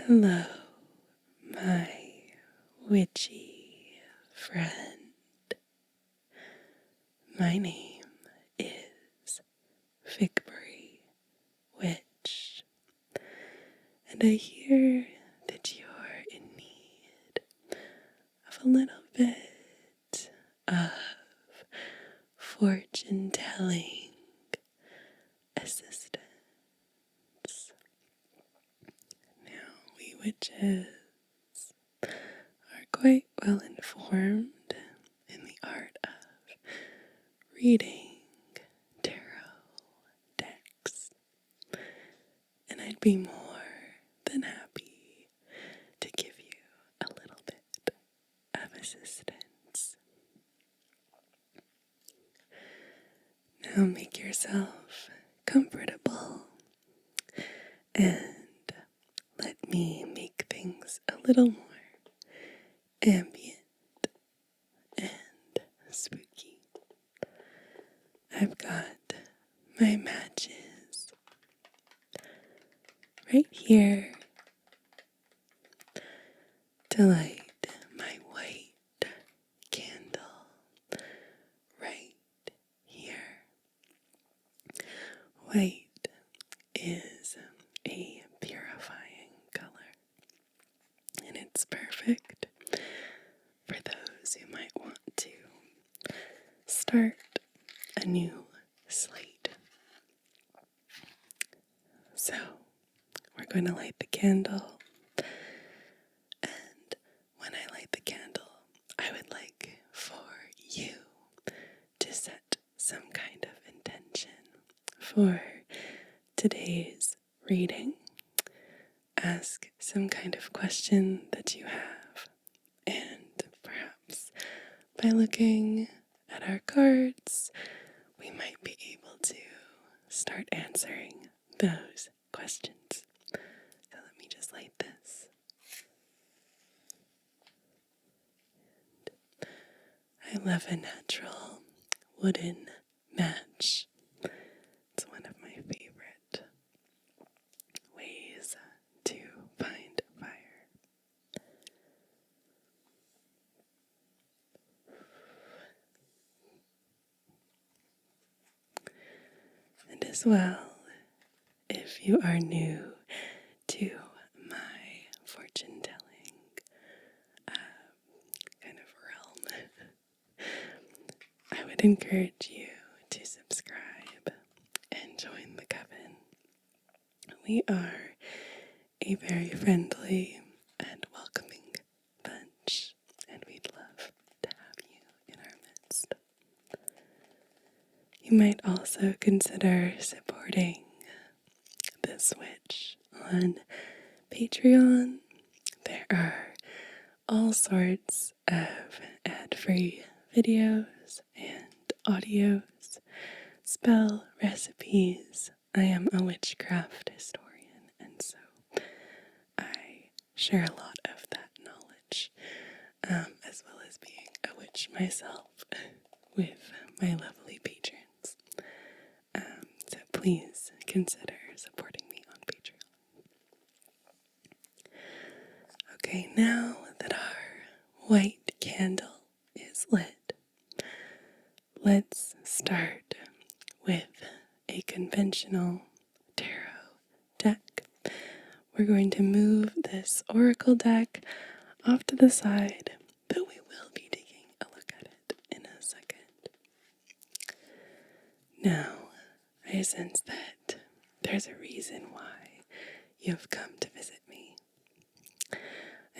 Hello, my witchy friend. My name is Victory Witch, and I hear that you're in need of a little bit of fortune-telling assistance. Now, we witches are quite well informed in the art of reading tarot decks, and I'd be more than happy to give you a little bit of assistance. Now make yourself comfortable and let me make things a little more ambient and spooky. I've got my matches right here to light my white candle right here. White is a purifying color, and it's perfect for those who might want to start a new slate. So, we're going to light the candle, and when I light the candle, I would like for you to set some kind of intention for today's reading. Ask some kind of question that you have, and perhaps by looking at our cards, we might be able to start answering those questions. So let me just light this. I love a natural wooden match. It's one of my favorite ways to find fire. And as well, if you are new to my fortune telling kind of realm, I would encourage you to subscribe and join the coven. We are a very friendly and welcoming bunch, and we'd love to have you in our midst. You might also consider supporting this witch on Patreon. There are all sorts of ad-free videos and audios, spell recipes. I am a witchcraft historian, and so I share a lot of that knowledge, as well as being a witch myself with my lovely patrons. So please consider supporting me on Patreon. Okay, now that our white candle is lit, let's start with a conventional tarot deck. We're going to move this oracle deck off to the side, but we will be taking a look at it in a second. Now, I sense that there's a reason why you've come to visit me.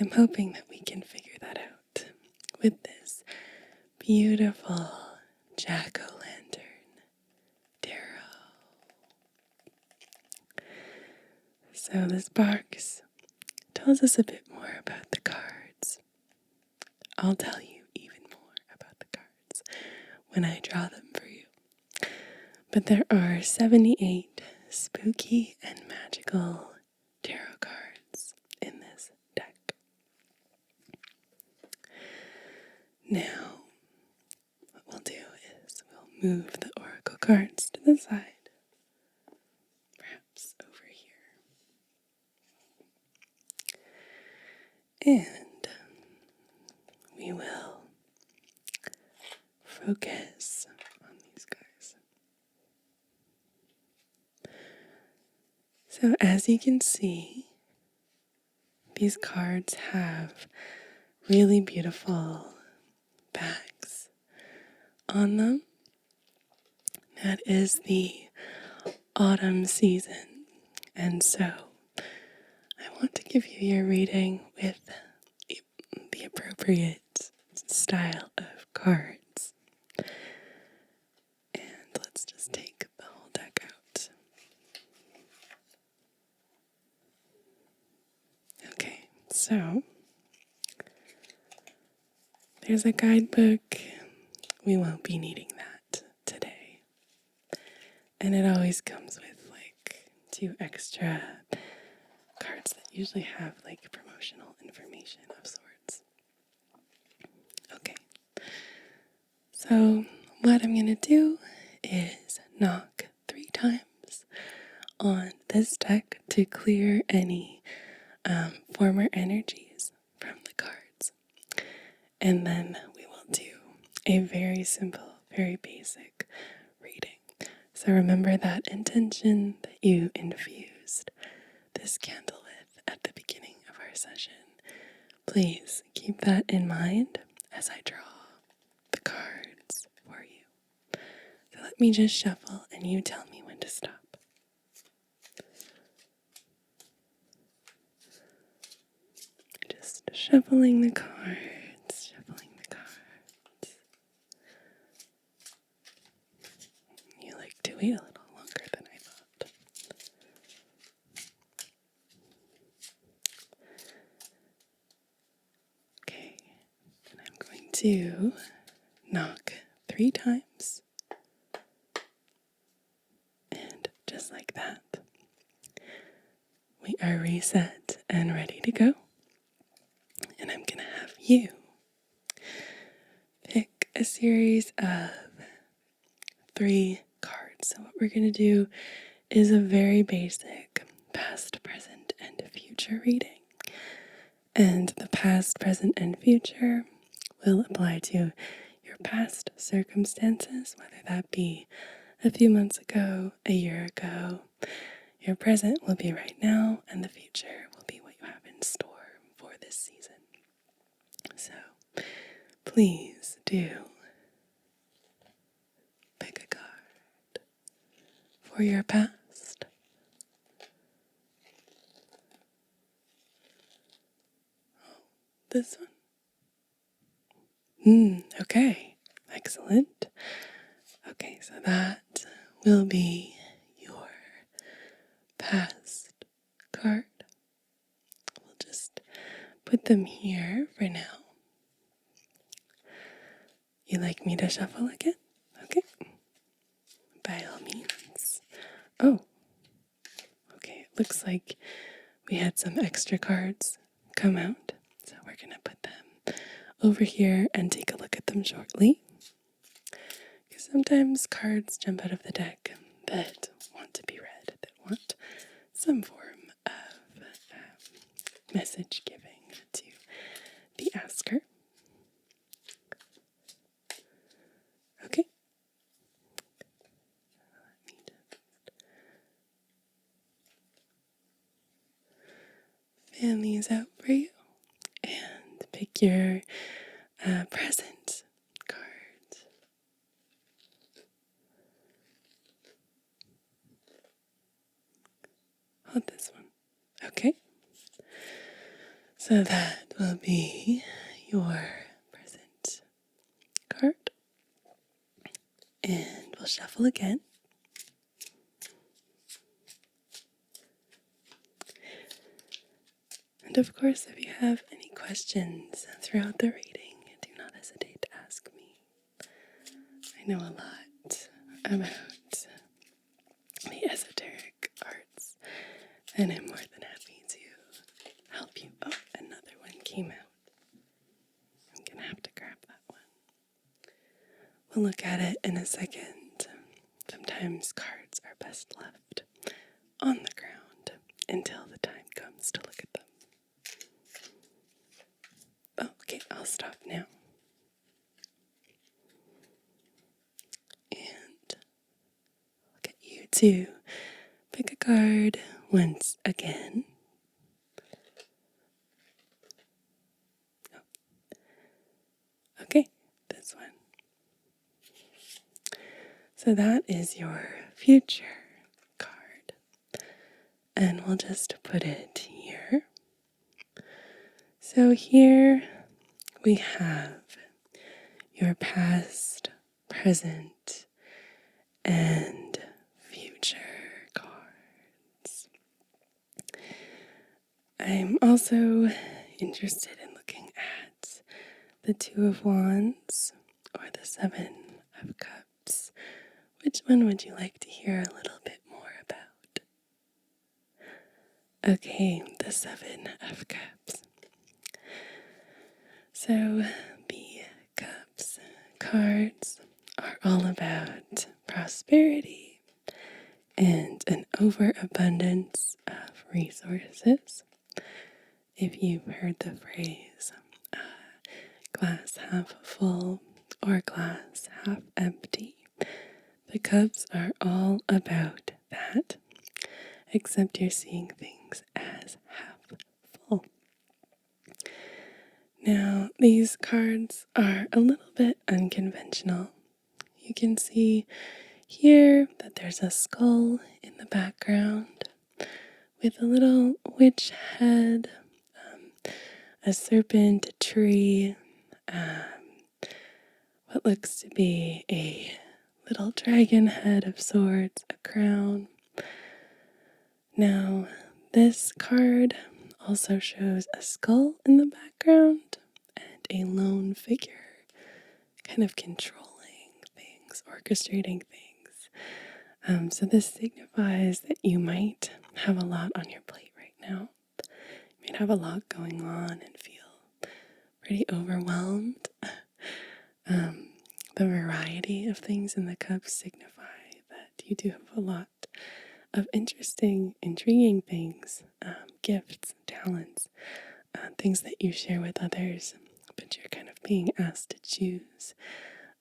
I'm hoping that we can figure that out with this beautiful jack-o'-lantern tarot. So this box tells us a bit more about the cards. I'll tell you even more about the cards when I draw them for you. But there are 78 spooky and magical tarot cards in this deck. Now, what we'll do is we'll move the oracle cards to the side, perhaps over here. And we will focus on these guys. So as you can see, these cards have really beautiful backs on them. That is the autumn season, and so I want to give you your reading with the appropriate style of cards. And let's just take the whole deck out. Okay, so there's a guidebook. We won't be needing that today. And it always comes with like 2 extra cards that usually have like promotional information of sorts. Okay, so what I'm going to do is knock 3 times on this deck to clear any former energies from the cards. And then we will do a very simple, very basic reading. So remember that intention that you infused this candle with at the beginning of our session. Please keep that in mind as I draw the cards for you. So let me just shuffle and you tell me when to stop. Just shuffling the cards, shuffling the cards. You like to wait a little longer than I thought. Okay, and I'm going to knock 3 times. And just like that, we are reset and ready to go. And I'm going to have you pick a series of 3 cards. So what we're going to do is a very basic past, present, and future reading. And the past, present, and future will apply to your past circumstances, whether that be a few months ago, a year ago. Your present will be right now, and the future will be what you have in store for this season. So please do pick a card for your past. This one? Okay, excellent. Okay, so that will be your past card. We'll just put them here for now. You like me to shuffle again? Okay. By all means. Oh, okay, it looks like we had some extra cards come out, so we're going to put them over here and take a look at them shortly. Because sometimes cards jump out of the deck that want to be read, that want some form of message giving to the asker. Okay. Let me just fan these out for you and pick your present cards. Hold this one. Okay. So that will be your present card. And we'll shuffle again. And of course, if you have any questions throughout the reading, do not hesitate to ask me. I know a lot about the esoteric arts, and I'm more than happy to help you. Oh, another one came out. I'm gonna have to grab that one. We'll look at it in a second. Sometimes cards are best left on the ground until the time comes to look at them. Oh, okay, I'll stop now. And I'll get you to pick a card once again. Okay, this one. So that is your future card. And we'll just put it here. So here we have your past, present, and future cards. I'm also interested in looking at the Two of Wands or the Seven of Cups. Which one would you like to hear a little bit more about? Okay, the Seven of Cups. So, the Cups cards are all about prosperity and an overabundance of resources. If you've heard the phrase glass half full or glass half empty, the cups are all about that, except you're seeing things as half full. Now, these cards are a little bit unconventional. You can see here that there's a skull in the background with a little witch head, a serpent, a tree, what looks to be a little dragon head of sorts, a crown. Now, this card also shows a skull in the background and a lone figure kind of controlling things, orchestrating things. So this signifies that you might have a lot on your plate right now. You might have a lot going on and feel pretty overwhelmed. The variety of things in the cups signify that you do have a lot of interesting, intriguing things, gifts, talents, things that you share with others, but you're kind of being asked to choose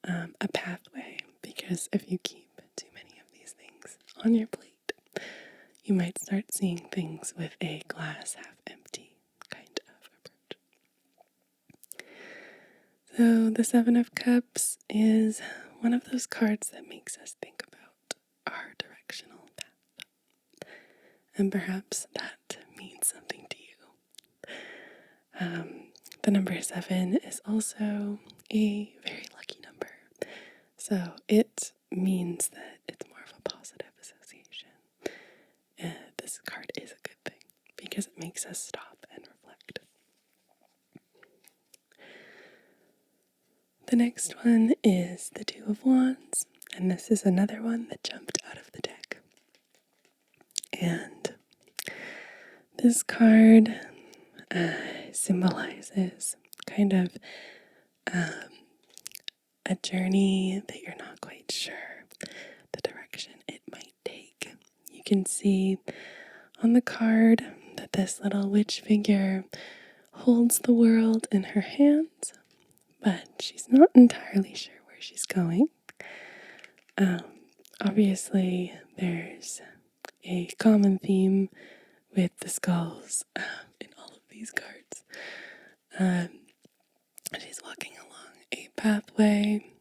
a pathway, because if you keep too many of these things on your plate, you might start seeing things with a glass half empty kind of approach. So the Seven of Cups is one of those cards that makes us think about our directional path. And perhaps that means something to you. The number 7 is also a very lucky number. So it means that it's more of a positive association. This card is a good thing because it makes us stop and reflect. The next one is the Two of Wands, and this is another one that jumped out of the deck. And this card symbolizes kind of a journey that you're not quite sure the direction it might take. You can see on the card that this little witch figure holds the world in her hands, but she's not entirely sure where she's going. Obviously, there's a common theme with the skulls in all of these cards. She's walking along a pathway,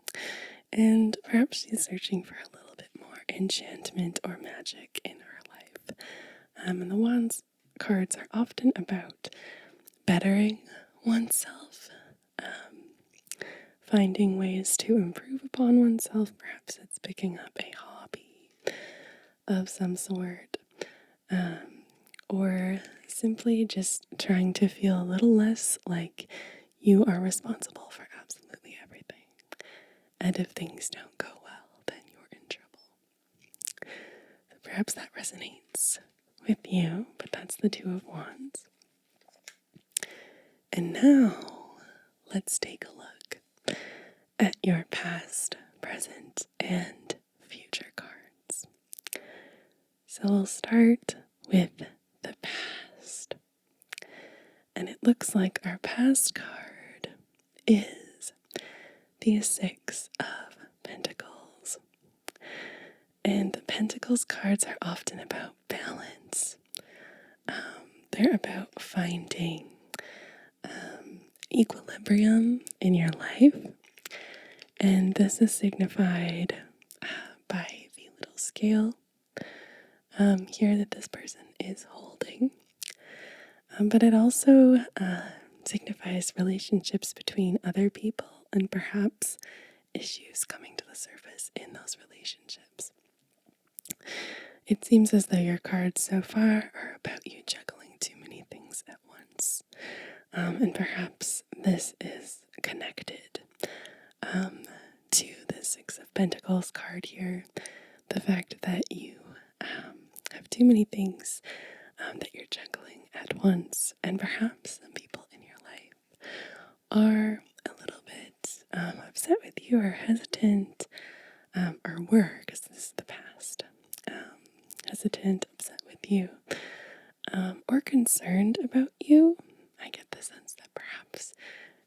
and perhaps she's searching for a little bit more enchantment or magic in her life. And the Wands cards are often about bettering oneself, finding ways to improve upon oneself. Perhaps it's picking up a hobby of some sort, or simply just trying to feel a little less like you are responsible for absolutely everything. And if things don't go well, then you're in trouble. So perhaps that resonates with you, but that's the Two of Wands. And now, let's take a look at your past, present, and future cards. So we'll start with the past. And it looks like our past card is the Six of Pentacles. And the Pentacles cards are often about balance. They're about finding equilibrium in your life. And this is signified by the little scale here that this person is holding. But it also signifies relationships between other people and perhaps issues coming to the surface in those relationships. It seems as though your cards so far are about you juggling too many things at once. And perhaps this is connected to the Six of Pentacles card here. The fact that you have too many things that you're juggling at once, and perhaps some people in your life are a little bit upset with you or hesitant, or were, because this is the past, hesitant, upset with you, or concerned about you. I get the sense that perhaps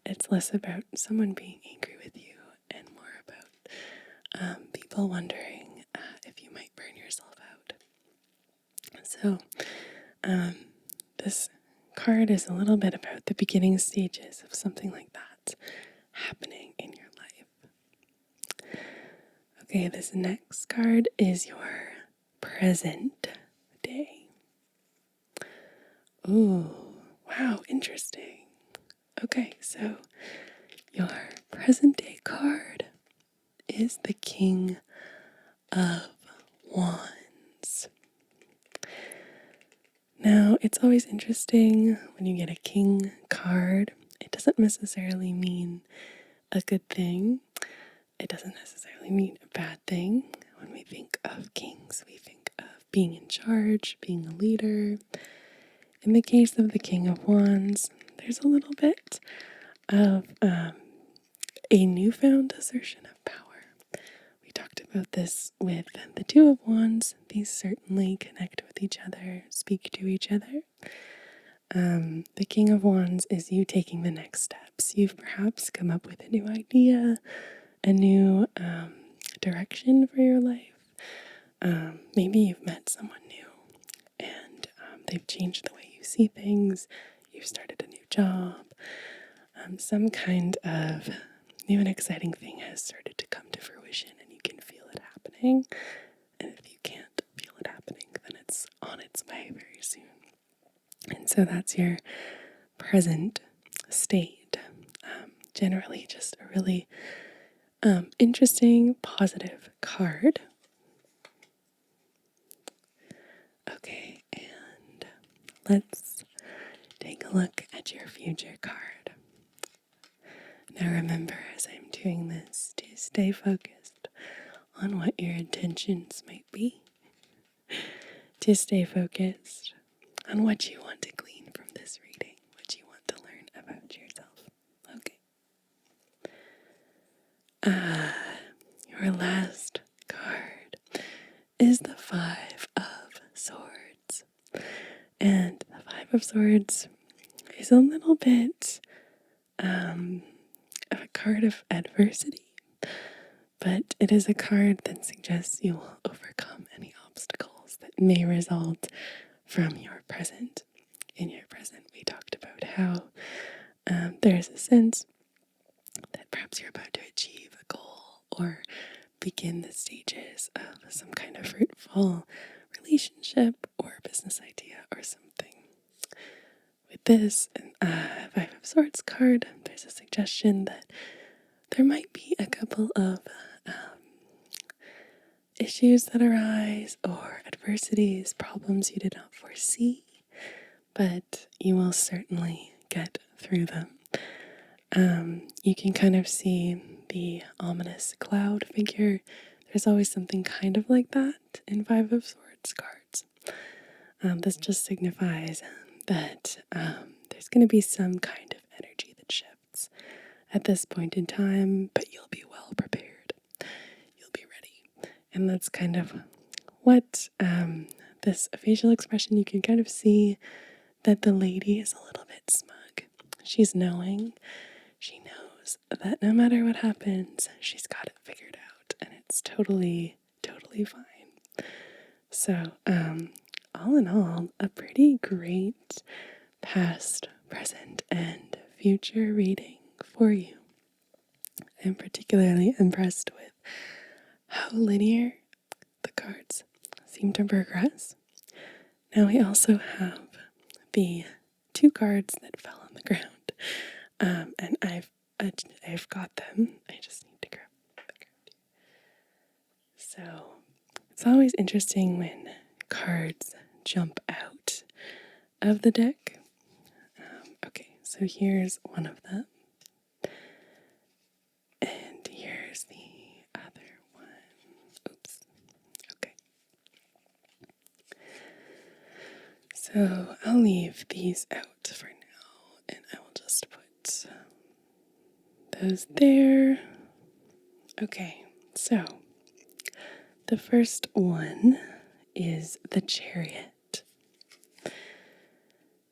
it's less about someone being angry with you and more about people wondering if you might burn yourself out. So this card is a little bit about the beginning stages of something like that happening in your life. Okay, this next card is your present day. Ooh, wow, interesting. Okay, so your present day card is the King of Wands. Now, it's always interesting when you get a king card. It doesn't necessarily mean a good thing. It doesn't necessarily mean a bad thing. When we think of kings, we think of being in charge, being a leader. In the case of the King of Wands, there's a little bit of a newfound assertion of power. We talked about this with the Two of Wands. These certainly connect with each other, speak to each other. The King of Wands is you taking the next steps. You've perhaps come up with a new idea, a new direction for your life. Maybe you've met someone new and they've changed the way you see things. You've started a new job. Some kind of new and exciting thing has started to come to fruition and you can feel it happening. And if you can't feel it happening, then it's on its way very soon. And so that's your present state. Generally just a really interesting, positive card. Okay, and let's take a look at your future card. Now remember, as I'm doing this, to stay focused on what your intentions might be. To stay focused on what you want to glean from this reading, what you want to learn about yourself. Okay. Your last card is the Five of Swords. And the Five of Swords is a little bit of a card of adversity, but it is a card that suggests you will overcome any obstacles that may result from your present. In your present, we talked about how there's a sense that perhaps you're about to achieve a goal or begin the stages of some kind of fruitful relationship or business idea or something. With this Five of Swords card, there's a suggestion that there might be a couple of issues that arise or adversities, problems you did not foresee, but you will certainly get through them. You can kind of see the ominous cloud figure. There's always something kind of like that in Five of Swords cards. This just signifies that there's going to be some kind of energy that shifts at this point in time, but you'll be well prepared. You'll be ready. And that's kind of what this facial expression, you can kind of see that the lady is a little bit smug. She's knowing. She knows knows that no matter what happens, she's got it figured out, and it's totally, totally fine. So, all in all, a pretty great past, present, and future reading for you. I'm particularly impressed with how linear the cards seem to progress. Now we also have the 2 cards that fell on the ground, and I've got them. I just need to grab the card. So it's always interesting when cards jump out of the deck. Okay, so here's one of them. And here's the other one. Oops. Okay. So I'll leave these out for now, and I will just put those there. Okay, so the first one is the Chariot.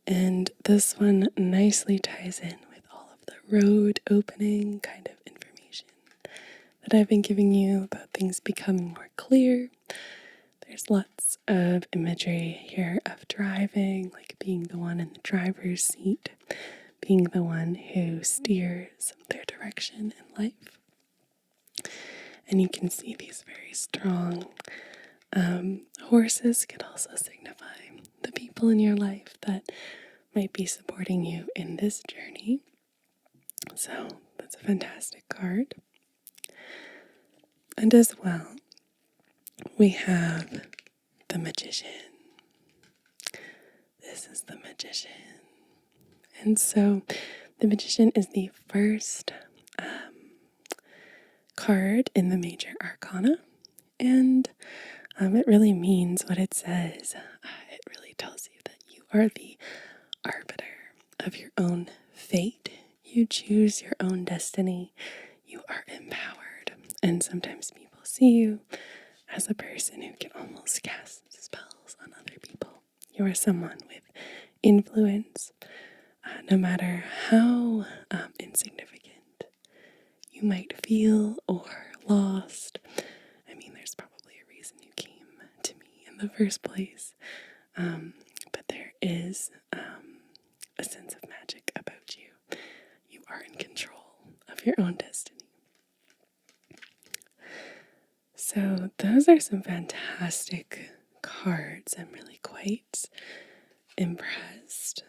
And this one nicely ties in with all of the road opening kind of information that I've been giving you about things becoming more clear. There's lots of imagery here of driving, like being the one in the driver's seat, being the one who steers their direction in life. And you can see these very strong horses could also signify the people in your life that might be supporting you in this journey. So that's a fantastic card. And as well, we have the Magician. This is the Magician. And so the Magician is the first card in the major arcana. And it really means what it says. It really tells you that you are the arbiter of your own fate. You choose your own destiny. You are empowered. And sometimes people see you as a person who can almost cast spells on other people. You are someone with influence, no matter how insignificant you might feel or lost. I mean, there's probably a reason you came to me in the first place, but there is a sense of magic about you. You are in control of your own destiny. So those are some fantastic cards. I'm really quite impressed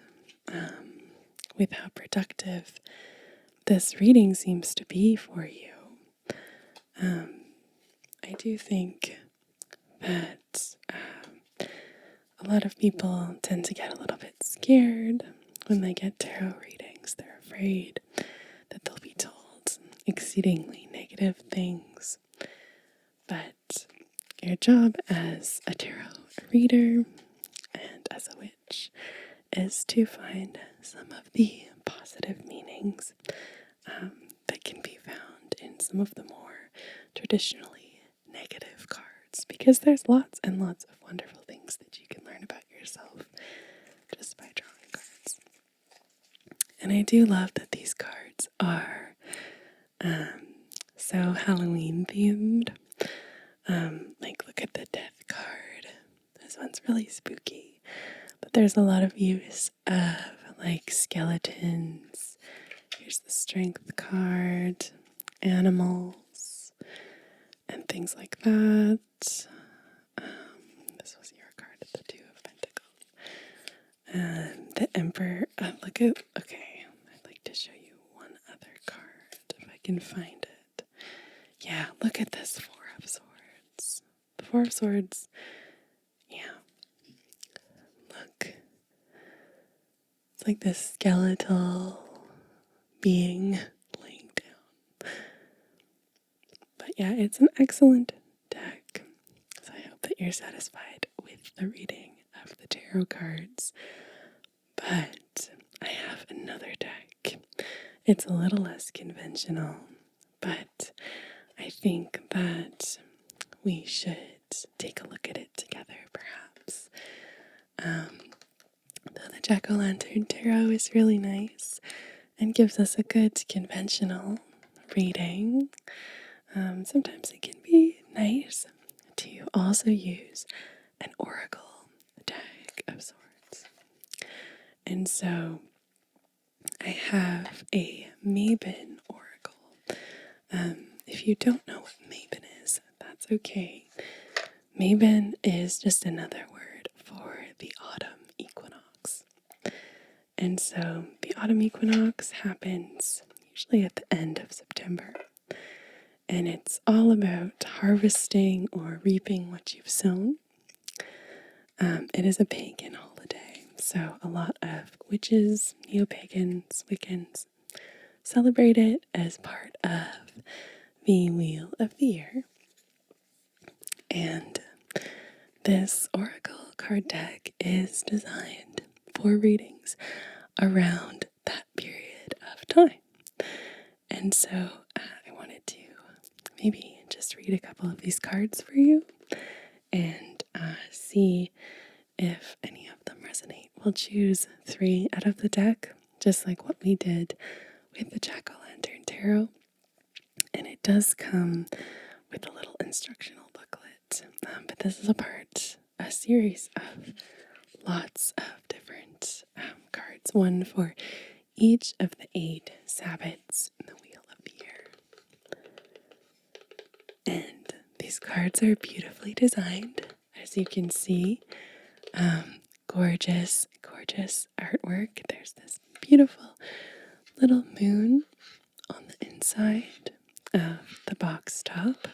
with how productive this reading seems to be for you. I do think that a lot of people tend to get a little bit scared when they get tarot readings. They're afraid that they'll be told exceedingly negative things. But your job as a tarot reader and as a witch is to find some of the positive meanings that can be found in some of the more traditionally negative cards, because there's lots and lots of wonderful things that you can learn about yourself just by drawing cards. And I do love that these cards are so Halloween themed. Like, look at the Death card. This one's really spooky, but there's a lot of use of like skeletons. Here's the Strength card, animals, and things like that. This was your card, the Two of Pentacles. And the Emperor. Okay, I'd like to show you one other card if I can find it. Yeah, look at this Four of Swords. The Four of Swords, yeah. Look. It's like this skeletal being laying down. But yeah, it's an excellent deck. So I hope that you're satisfied with the reading of the tarot cards. But I have another deck. It's a little less conventional, but I think that we should take a look at it together, perhaps. The Jack-o'-lantern tarot is really nice, and gives us a good conventional reading. Sometimes it can be nice to also use an oracle deck of sorts. And so I have a Mabon oracle. If you don't know what Mabon is, that's okay. Mabon is just another word for the autumn equinox. And so the autumn equinox happens usually at the end of September. And it's all about harvesting or reaping what you've sown. It is a pagan holiday, so a lot of witches, neo-pagans, Wiccans celebrate it as part of the Wheel of the Year. And this oracle card deck is designed for readings around that period of time. And so I wanted to maybe just read a couple of these cards for you and see if any of them resonate. We'll choose 3 out of the deck, just like what we did with the Jack-o'-lantern tarot. And it does come with a little instructional booklet. But this is a series of lots of different cards, one for each of the 8 Sabbats in the Wheel of the Year. And these cards are beautifully designed, as you can see. Gorgeous, gorgeous artwork. There's this beautiful little moon on the inside of the box top.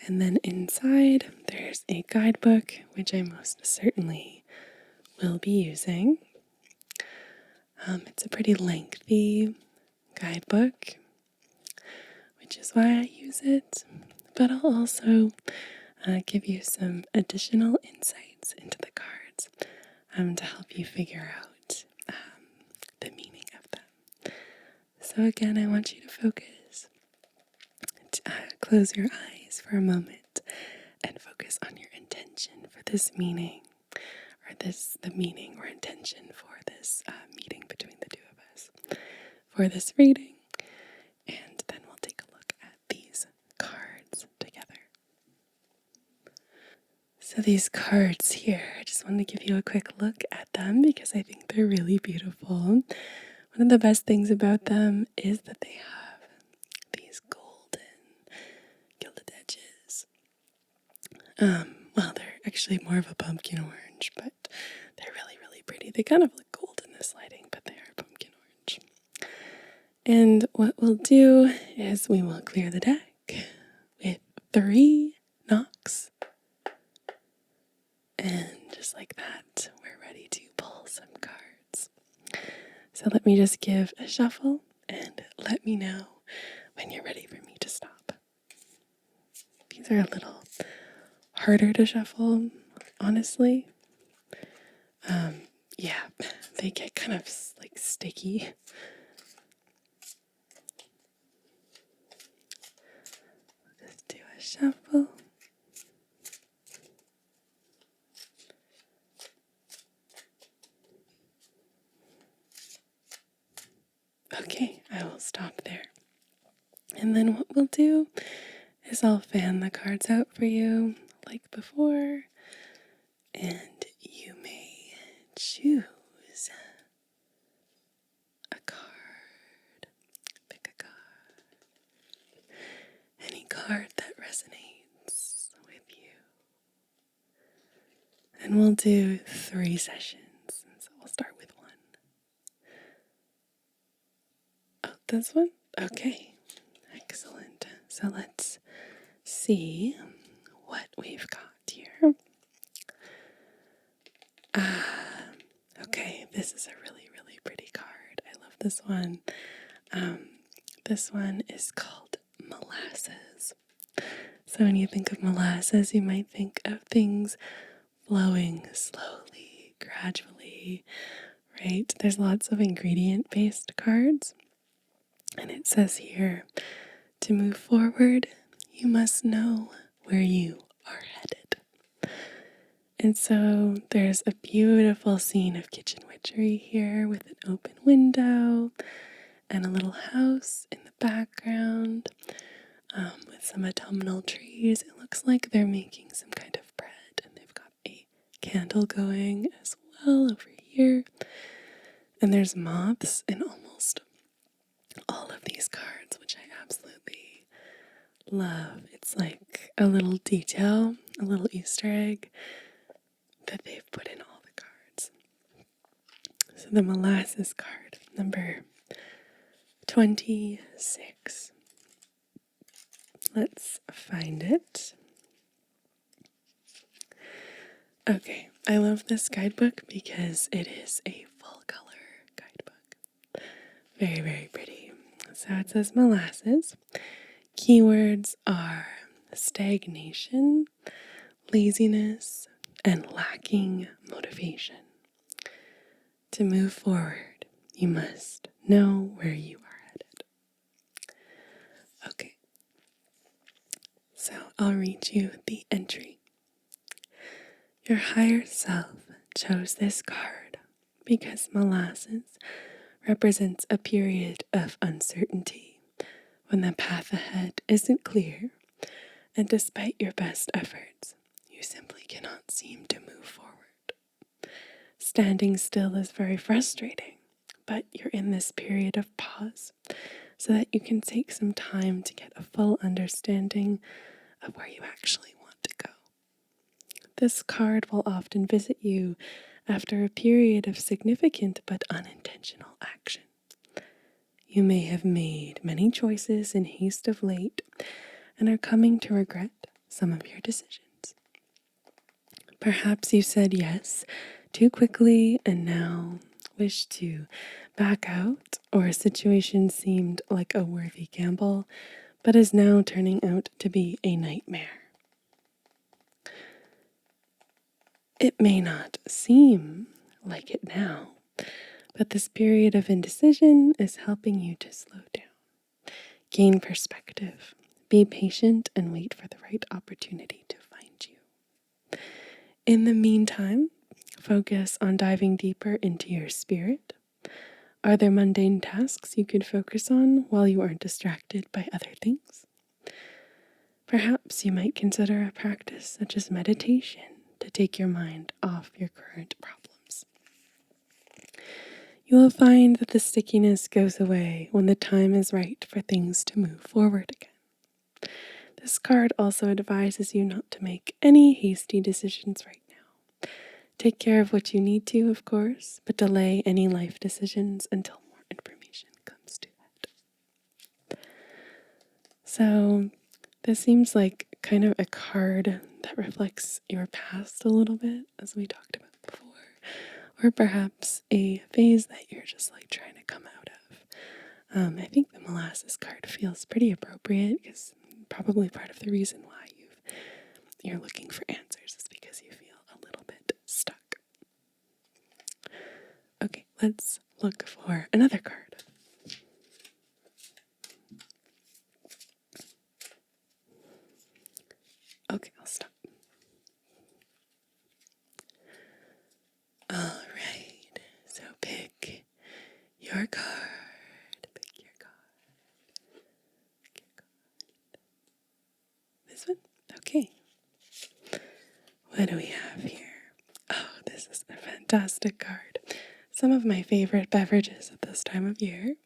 And then inside, there's a guidebook, which I most certainly will be using. It's a pretty lengthy guidebook, which is why I use it. But I'll also give you some additional insights into the cards to help you figure out the meaning of them. So again, I want you to focus. Close your eyes for a moment and focus on your intention for this meaning, or the meaning or intention for this meeting between the two of us, for this reading. And then we'll take a look at these cards together. So these cards here, I just want to give you a quick look at them because I think they're really beautiful. One of the best things about them is that they have these golden gilded edges. Well, they're actually more of a pumpkin orange, but they're really, really pretty. They kind of look gold in this lighting, but they are pumpkin orange. And what we'll do is we will clear the deck with 3 knocks. And just like that, we're ready to pull some cards. So let me just give a shuffle and let me know when you're ready for me to stop. These are a little harder to shuffle, honestly. Yeah, they get kind of like sticky. Just do a shuffle. Okay, I will stop there. And then what we'll do is I'll fan the cards out for you like before, and you may choose a card. Pick a card. Any card that resonates with you. And we'll do 3 sessions. So we'll start with 1. Oh, this one? Okay. Excellent. So let's see what we've got here. Okay, this is a really, really pretty card. I love this one. This one is called Molasses. So when you think of molasses, you might think of things flowing slowly, gradually, right? There's lots of ingredient-based cards. And it says here, to move forward, you must know where you are headed. And so there's a beautiful scene of kitchen witchcraft imagery here with an open window and a little house in the background with some autumnal trees. It looks like they're making some kind of bread, and they've got a candle going as well over here. And there's moths in almost all of these cards, which I absolutely love. It's like a little detail, a little Easter egg that they've put in all the cards. So the molasses card, number 26. Let's find it. Okay, I love this guidebook because it is a full color guidebook. Very, very pretty. So it says molasses. Keywords are stagnation, laziness, and lacking motivation. To move forward, you must know where you are headed. Okay, so I'll read you the entry. Your higher self chose this card because molasses represents a period of uncertainty when the path ahead isn't clear, and despite your best efforts, you simply cannot seem to move forward. Standing still is very frustrating, but you're in this period of pause so that you can take some time to get a full understanding of where you actually want to go. This card will often visit you after a period of significant but unintentional action. You may have made many choices in haste of late and are coming to regret some of your decisions. Perhaps you said yes too quickly and now wish to back out, or a situation seemed like a worthy gamble but is now turning out to be a nightmare. It may not seem like it now, but this period of indecision is helping you to slow down, gain perspective, be patient, and wait for the right opportunity to find you. In the meantime, focus on diving deeper into your spirit. Are there mundane tasks you could focus on while you aren't distracted by other things? Perhaps you might consider a practice such as meditation to take your mind off your current problems. You will find that the stickiness goes away when the time is right for things to move forward again. This card also advises you not to make any hasty decisions right now. Take care of what you need to, of course, but delay any life decisions until more information comes to it. So this seems like kind of a card that reflects your past a little bit, as we talked about before, or perhaps a phase that you're just like trying to come out of. I think the molasses card feels pretty appropriate because probably part of the reason why you're looking for answers is because you feel a little bit stuck. Okay, let's look for another card. Okay, I'll stop. All right, so pick your card. Pick your card. Pick your card. This one? Okay. What do we have here? Oh, this is a fantastic card. Some of my favorite beverages at this time of year.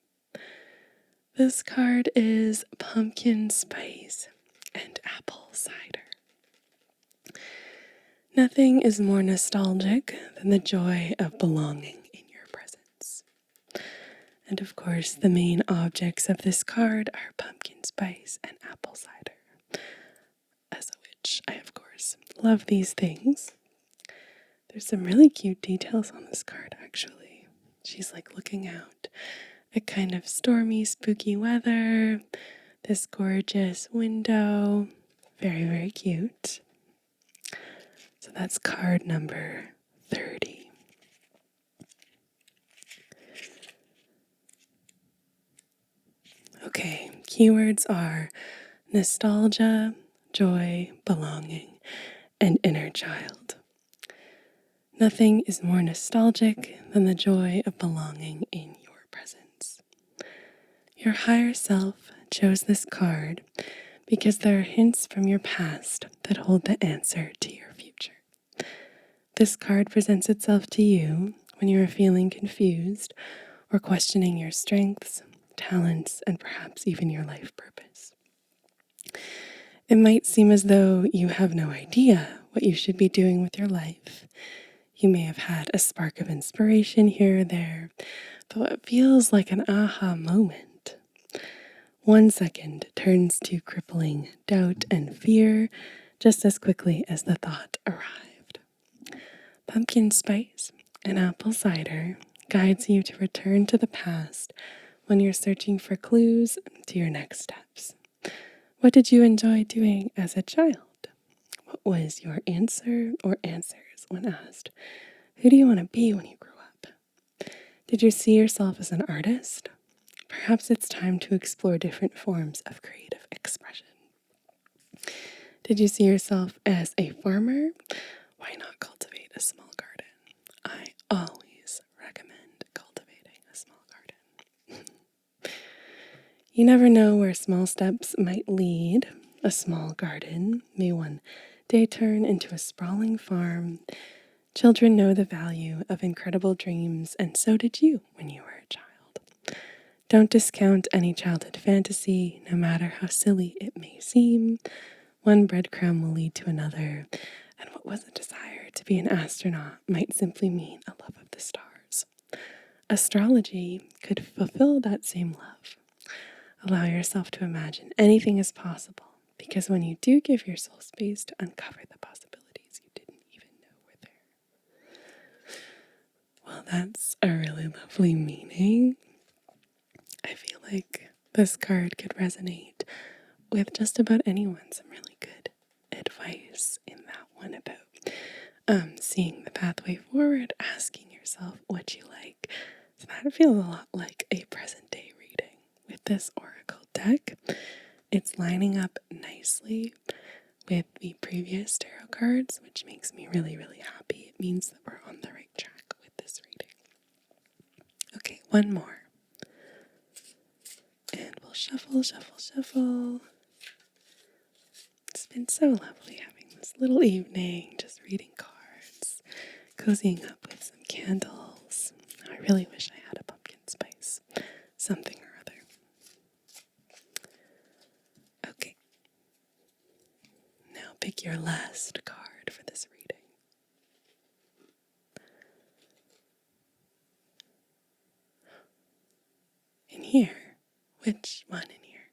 This card is pumpkin spice and apple cider. Nothing is more nostalgic than the joy of belonging in your presence. And of course, the main objects of this card are pumpkin spice and apple cider. As a witch, I of course love these things. There's some really cute details on this card, actually. She's like looking out at kind of stormy, spooky weather, this gorgeous window. Very, very cute. So that's card number 30. Okay, keywords are nostalgia, joy, belonging, and inner child. Nothing is more nostalgic than the joy of belonging in your presence. Your higher self chose this card because there are hints from your past that hold the answer to your future. This card presents itself to you when you are feeling confused or questioning your strengths, talents, and perhaps even your life purpose. It might seem as though you have no idea what you should be doing with your life. You may have had a spark of inspiration here or there, though it feels like an aha moment. 1 second turns to crippling doubt and fear just as quickly as the thought arrived. Pumpkin spice and apple cider guides you to return to the past when you're searching for clues to your next steps. What did you enjoy doing as a child? What was your answer or answers when asked, who do you want to be when you grow up? Did you see yourself as an artist? Perhaps it's time to explore different forms of creative expression. Did you see yourself as a farmer? Why not cultivate a small garden? I always recommend cultivating a small garden. You never know where small steps might lead. A small garden may one day turn into a sprawling farm. Children know the value of incredible dreams, and so did you when you were a child. Don't discount any childhood fantasy, no matter how silly it may seem. One breadcrumb will lead to another, and what was a desire to be an astronaut might simply mean a love of the stars. Astrology could fulfill that same love. Allow yourself to imagine anything is possible, because when you do give your soul space to uncover the possibilities you didn't even know were there. Well, that's a really lovely meaning. I feel like this card could resonate with just about anyone. Some really good advice in that one about seeing the pathway forward, asking yourself what you like. So that feels a lot like a present day reading with this oracle deck. It's lining up nicely with the previous tarot cards, which makes me really, really happy. It means that we're on the right track with this reading. Okay, one more. And we'll shuffle, shuffle, shuffle. It's been so lovely having this little evening, just reading cards, cozying up with some candles. I really wish I had a pumpkin spice, something or other. Okay. Now pick your last card for this reading. In here. Which one in here?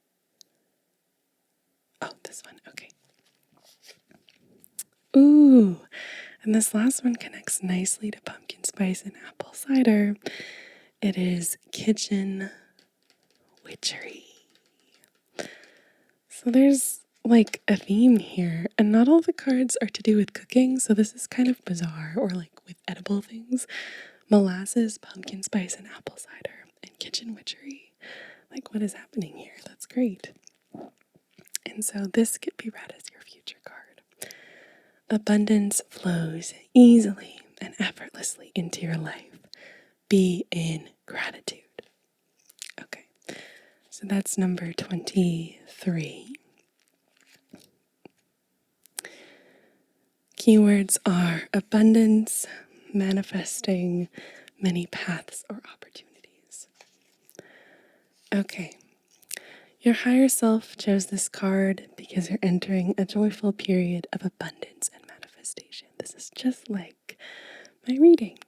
Oh, this one. Okay. Ooh, and this last one connects nicely to pumpkin spice and apple cider. It is kitchen witchery. So there's like a theme here, and not all the cards are to do with cooking, so this is kind of bizarre, or like with edible things. Molasses, pumpkin spice, and apple cider, and kitchen witchery. Like, what is happening here? That's great. And so this could be read as your future card. Abundance flows easily and effortlessly into your life. Be in gratitude. Okay, so that's number 23. Keywords are abundance, manifesting, many paths or opportunities. Okay. Your higher self chose this card because you're entering a joyful period of abundance and manifestation. This is just like my reading.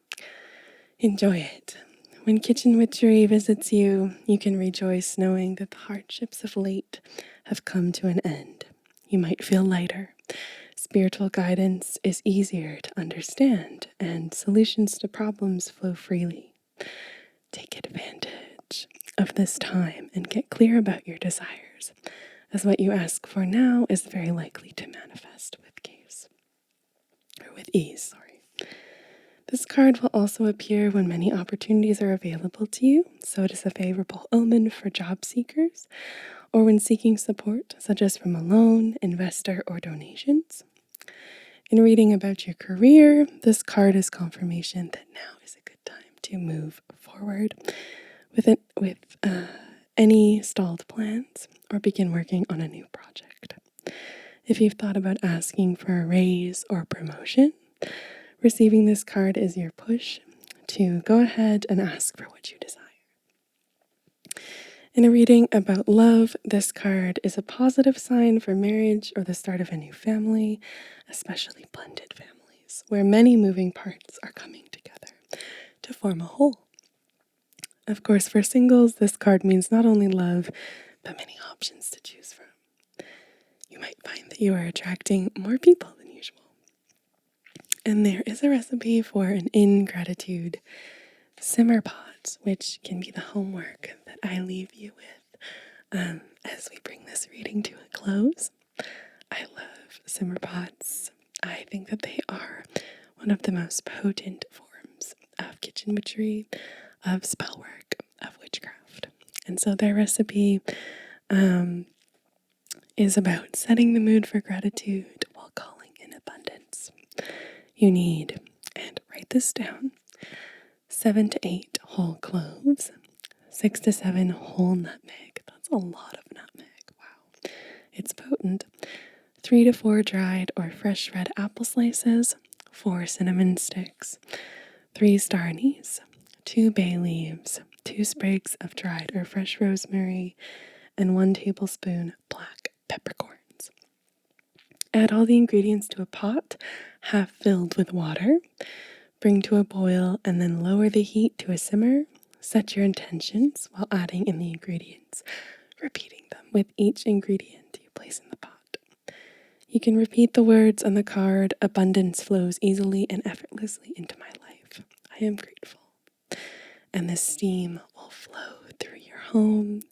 Enjoy it. When kitchen witchery visits you, you can rejoice knowing that the hardships of late have come to an end. You might feel lighter. Spiritual guidance is easier to understand, and solutions to problems flow freely. Take advantage of this time and get clear about your desires, as what you ask for now is very likely to manifest with ease. This card will also appear when many opportunities are available to you, so it is a favorable omen for job seekers or when seeking support, such as from a loan, investor, or donations. In reading about your career, this card is confirmation that now is a good time to move forward with any stalled plans or begin working on a new project. If you've thought about asking for a raise or promotion, receiving this card is your push to go ahead and ask for what you desire. In a reading about love, this card is a positive sign for marriage or the start of a new family, especially blended families, where many moving parts are coming together to form a whole. Of course, for singles, this card means not only love, but many options to choose from. You might find that you are attracting more people than usual. And there is a recipe for an ingratitude simmer pot, which can be the homework that I leave you with as we bring this reading to a close. I love simmer pots. I think that they are one of the most potent forms of kitchen witchery, of spell work, of witchcraft. And so their recipe is about setting the mood for gratitude while calling in abundance. You need, and write this down, 7 to 8 whole cloves, 6 to 7 whole nutmeg. That's a lot of nutmeg. Wow. It's potent. 3 to 4 dried or fresh red apple slices, 4 cinnamon sticks, 3 star anise, 2 bay leaves, 2 sprigs of dried or fresh rosemary, and 1 tablespoon black peppercorns. Add all the ingredients to a pot, half filled with water. Bring to a boil and then lower the heat to a simmer. Set your intentions while adding in the ingredients, repeating them with each ingredient you place in the pot. You can repeat the words on the card, abundance flows easily and effortlessly into my life. I am grateful. And the steam will flow through your home,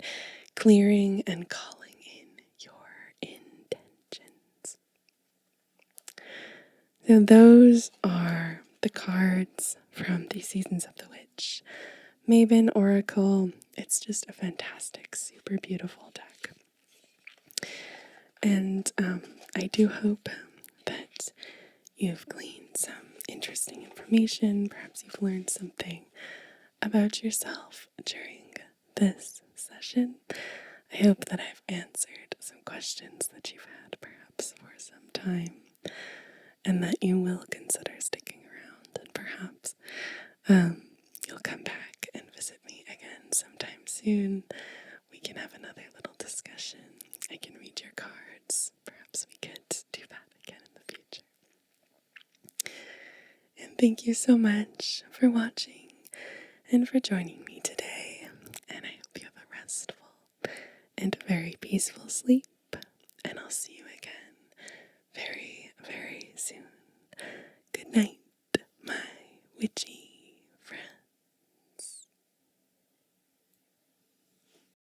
clearing and calling in your intentions. So those are the cards from the Seasons of the Witch Mabon Oracle. It's just a fantastic, super beautiful deck. And I do hope that you've gleaned some interesting information. Perhaps you've learned something about yourself during this session. I hope that I've answered some questions that you've had perhaps for some time, and that you will consider sticking around, and perhaps you'll come back and visit me again sometime soon. We can have another little discussion. I can read your cards. Perhaps we could do that again in the future. And thank you so much for watching and for joining me today. And I hope you have a restful and very peaceful sleep. And I'll see you again very, very soon. Good night, my witchy.